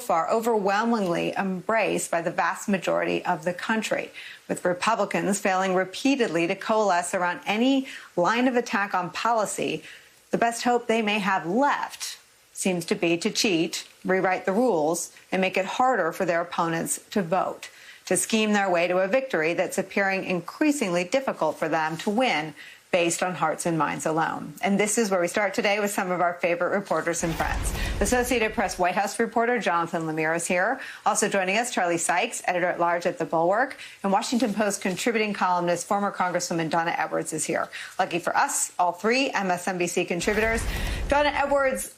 far overwhelmingly embraced by the vast majority of the country, with Republicans failing repeatedly to coalesce around any line of attack on policy. The best hope they may have left seems to be to cheat, rewrite the rules, and make it harder for their opponents to vote, to scheme their way to a victory that's appearing increasingly difficult for them to win based on hearts and minds alone. And this is where we start today with some of our favorite reporters and friends. Associated Press White House reporter Jonathan Lemire is here. Also joining us, Charlie Sykes, editor-at-large at The Bulwark, and Washington Post contributing columnist, former Congresswoman Donna Edwards is here. Lucky for us, all three MSNBC contributors. Donna Edwards,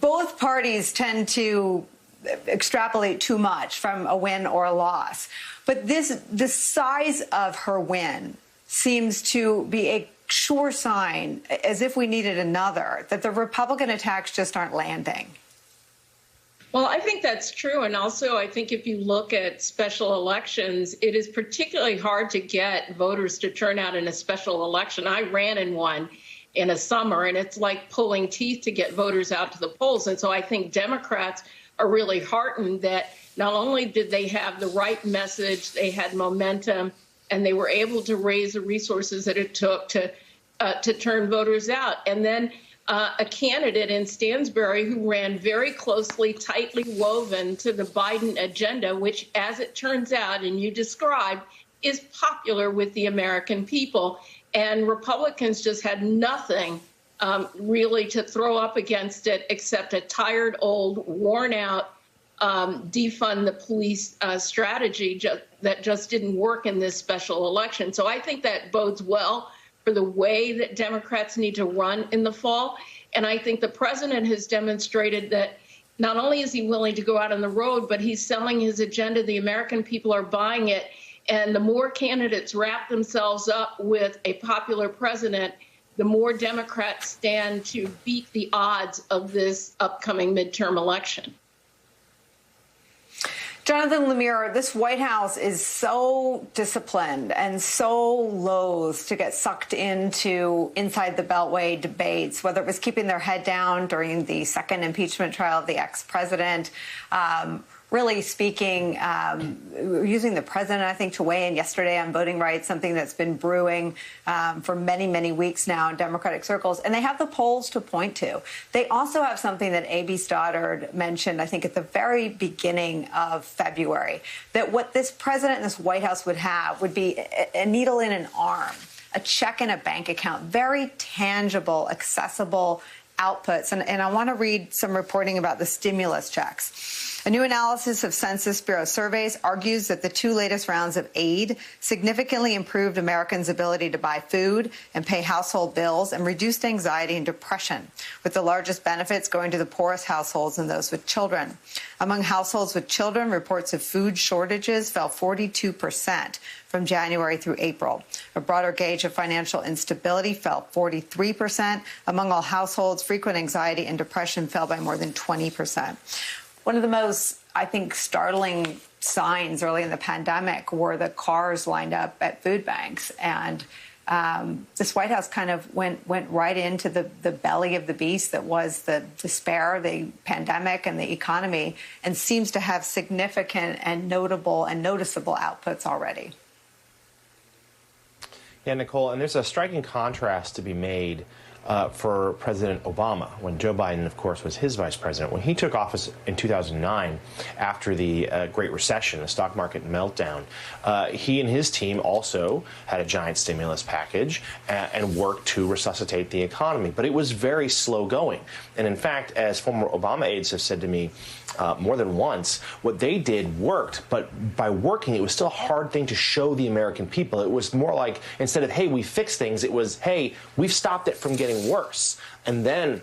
both parties tend to extrapolate too much from a win or a loss. But the size of her win seems to be a sure sign, as if we needed another, that the Republican attacks just aren't landing. Well, I think that's true. And also, I think if you look at special elections, it is particularly hard to get voters to turn out in a special election. I ran in one in a summer, and it's like pulling teeth to get voters out to the polls. And so I think Democrats are really heartened that not only did they have the right message, they had momentum, and they were able to raise the resources that it took to turn voters out. And then a candidate in Stansbury who ran very closely, tightly woven to the Biden agenda, which, as it turns out, and you described, is popular with the American people. And Republicans just had nothing really to throw up against it except a tired, old, worn-out defund the police strategy that just didn't work in this special election. So I think that bodes well for the way that Democrats need to run in the fall. And I think the president has demonstrated that not only is he willing to go out on the road, but he's selling his agenda. The American people are buying it. And the more candidates wrap themselves up with a popular president, the more Democrats stand to beat the odds of this upcoming midterm election. Jonathan Lemire, this White House is so disciplined and so loath to get sucked into inside the Beltway debates, whether it was keeping their head down during the second impeachment trial of the ex-president, really speaking, using the president, I think, to weigh in yesterday on voting rights, something that's been brewing for many, many weeks now in Democratic circles. And they have the polls to point to. They also have something that A.B. Stoddard mentioned, I think, at the very beginning of February, that what this president and this White House would have would be a needle in an arm, a check in a bank account, very tangible, accessible outputs. And I want to read some reporting about the stimulus checks. A new analysis of Census Bureau surveys argues that the two latest rounds of aid significantly improved Americans' ability to buy food and pay household bills and reduced anxiety and depression, with the largest benefits going to the poorest households and those with children. Among households with children, reports of food shortages fell 42% from January through April. A broader gauge of financial instability fell 43%. Among all households, frequent anxiety and depression fell by more than 20%. One of the most, I think, startling signs early in the pandemic were the cars lined up at food banks. And this White House kind of went right into the belly of the beast that was the despair, the pandemic, and the economy, and seems to have significant and notable and noticeable outputs already. Yeah, Nicole, and there's a striking contrast to be made for President Obama, when Joe Biden, of course, was his vice president. When he took office in 2009, after the Great Recession, the stock market meltdown, he and his team also had a giant stimulus package and worked to resuscitate the economy. But it was very slow going. And in fact, as former Obama aides have said to me more than once, what they did worked. But by working, it was still a hard thing to show the American people. It was more like, instead of, hey, we fixed things, it was, hey, we've stopped it from getting worse. And then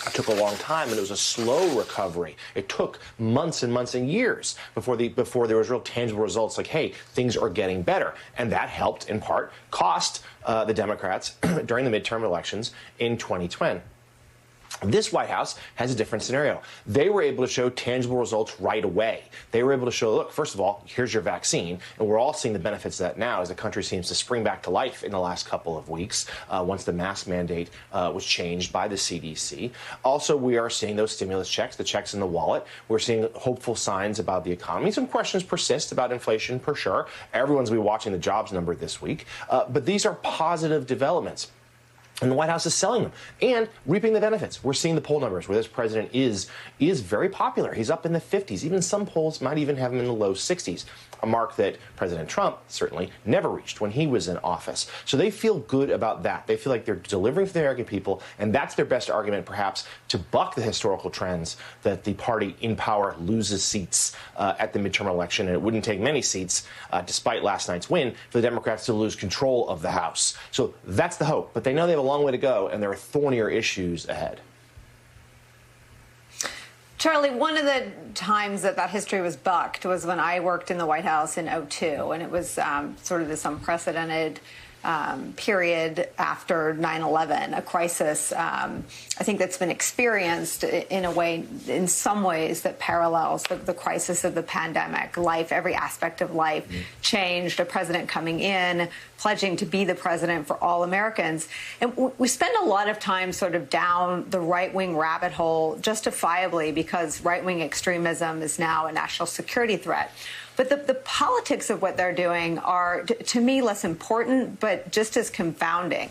it took a long time, and it was a slow recovery. It took months and months and years before there was real tangible results like, hey, things are getting better. And that helped, in part, cost the Democrats during the midterm elections in 2020. This White House has a different scenario. They were able to show tangible results right away. They were able to show, look, first of all, here's your vaccine. And we're all seeing the benefits of that now as the country seems to spring back to life in the last couple of weeks once the mask mandate was changed by the CDC. Also, we are seeing those stimulus checks, the checks in the wallet. We're seeing hopeful signs about the economy. Some questions persist about inflation, for sure. Everyone's going to be watching the jobs number this week. But these are positive developments. And the White House is selling them and reaping the benefits. We're seeing the poll numbers where this president is very popular. He's up in the 50s. Even some polls might even have him in the low 60s, a mark that President Trump certainly never reached when he was in office. So they feel good about that. They feel like they're delivering for the American people, and that's their best argument, perhaps, to buck the historical trends that the party in power loses seats at the midterm election. And it wouldn't take many seats, despite last night's win, for the Democrats to lose control of the House. So that's the hope. But they know they have a long way to go, and there are thornier issues ahead. Charlie, one of the times that history was bucked was when I worked in the White House in 2002, and it was sort of this unprecedented period after 9/11, a crisis I think that's been experienced in a way, in some ways, that parallels the crisis of the pandemic. Life, every aspect of life changed. A president coming in, pledging to be the president for all Americans. And we spend a lot of time sort of down the right-wing rabbit hole, justifiably, because right-wing extremism is now a national security threat. But the politics of what they're doing are, to me, less important, but just as confounding.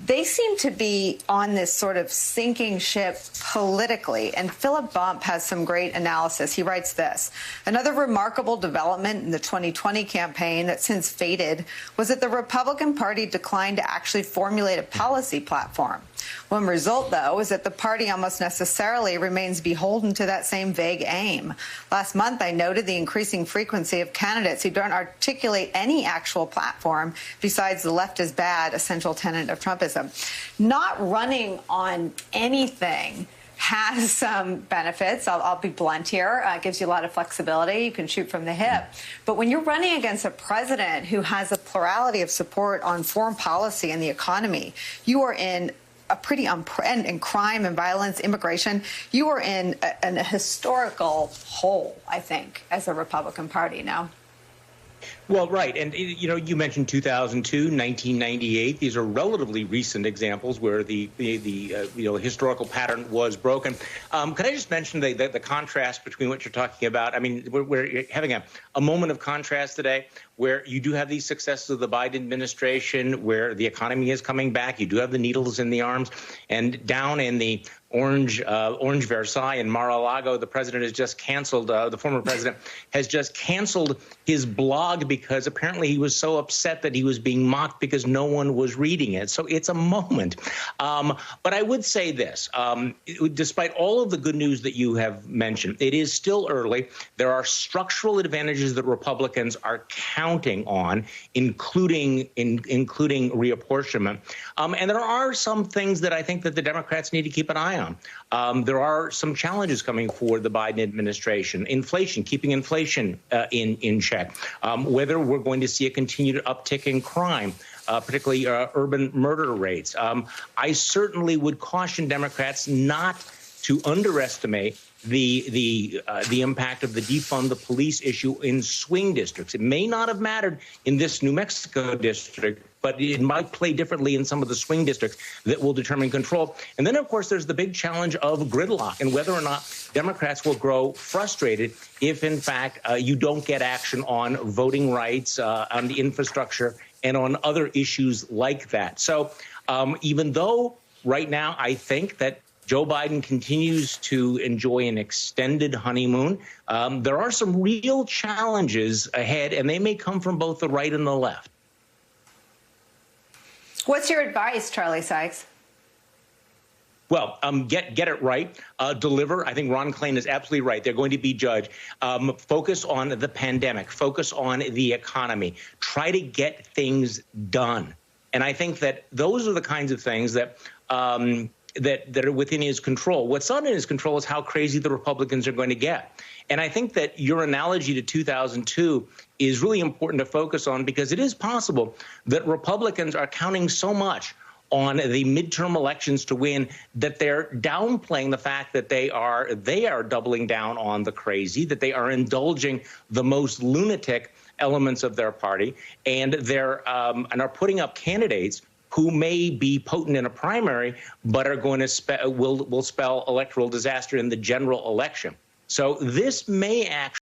They seem to be on this sort of sinking ship politically. And Philip Bump has some great analysis. He writes this: another remarkable development in the 2020 campaign that since faded was that the Republican Party declined to actually formulate a policy platform. One result, though, is that the party almost necessarily remains beholden to that same vague aim. Last month, I noted the increasing frequency of candidates who don't articulate any actual platform besides the left is bad, essential tenet of Trumpism. Not running on anything has some benefits. I'll be blunt here. It gives you a lot of flexibility. You can shoot from the hip. But when you're running against a president who has a plurality of support on foreign policy and the economy, you are in a pretty and crime and violence, immigration, you are in a historical hole, I think, as a Republican Party now. Well, right. And, you know, you mentioned 2002, 1998. These are relatively recent examples where the historical pattern was broken. Can I just mention the contrast between what you're talking about? I mean, we're having a moment of contrast today where you do have these successes of the Biden administration, where the economy is coming back. You do have the needles in the arms. And down in the Orange Versailles in Mar-a-Lago, the president has just canceled, the former president has just canceled his blog because apparently he was so upset that he was being mocked because no one was reading it. So it's a moment. But I would say this, despite all of the good news that you have mentioned, it is still early. There are structural advantages that Republicans are counting on, including reapportionment. And there are some things that I think that the Democrats need to keep an eye on. There are some challenges coming for the Biden administration. Inflation, keeping inflation in check. Whether we're going to see a continued uptick in crime, particularly urban murder rates. I certainly would caution Democrats not to underestimate the impact of the defund the police issue in swing districts. It may not have mattered in this New Mexico district, but it might play differently in some of the swing districts that will determine control. And then, of course, there's the big challenge of gridlock and whether or not Democrats will grow frustrated if, in fact, you don't get action on voting rights, on the infrastructure, and on other issues like that. So even though right now I think that Joe Biden continues to enjoy an extended honeymoon, there are some real challenges ahead, and they may come from both the right and the left. What's your advice, Charlie Sykes? Well, get it right, deliver. I think Ron Klain is absolutely right. They're going to be judged. Focus on the pandemic. Focus on the economy. Try to get things done. And I think that those are the kinds of things that that are within his control. What's not in his control is how crazy the Republicans are going to get. And I think that your analogy to 2002 is really important to focus on because it is possible that Republicans are counting so much on the midterm elections to win, that they're downplaying the fact that they are doubling down on the crazy, that they are indulging the most lunatic elements of their party, and are putting up candidates who may be potent in a primary, but are going to will spell electoral disaster in the general election. So this may actually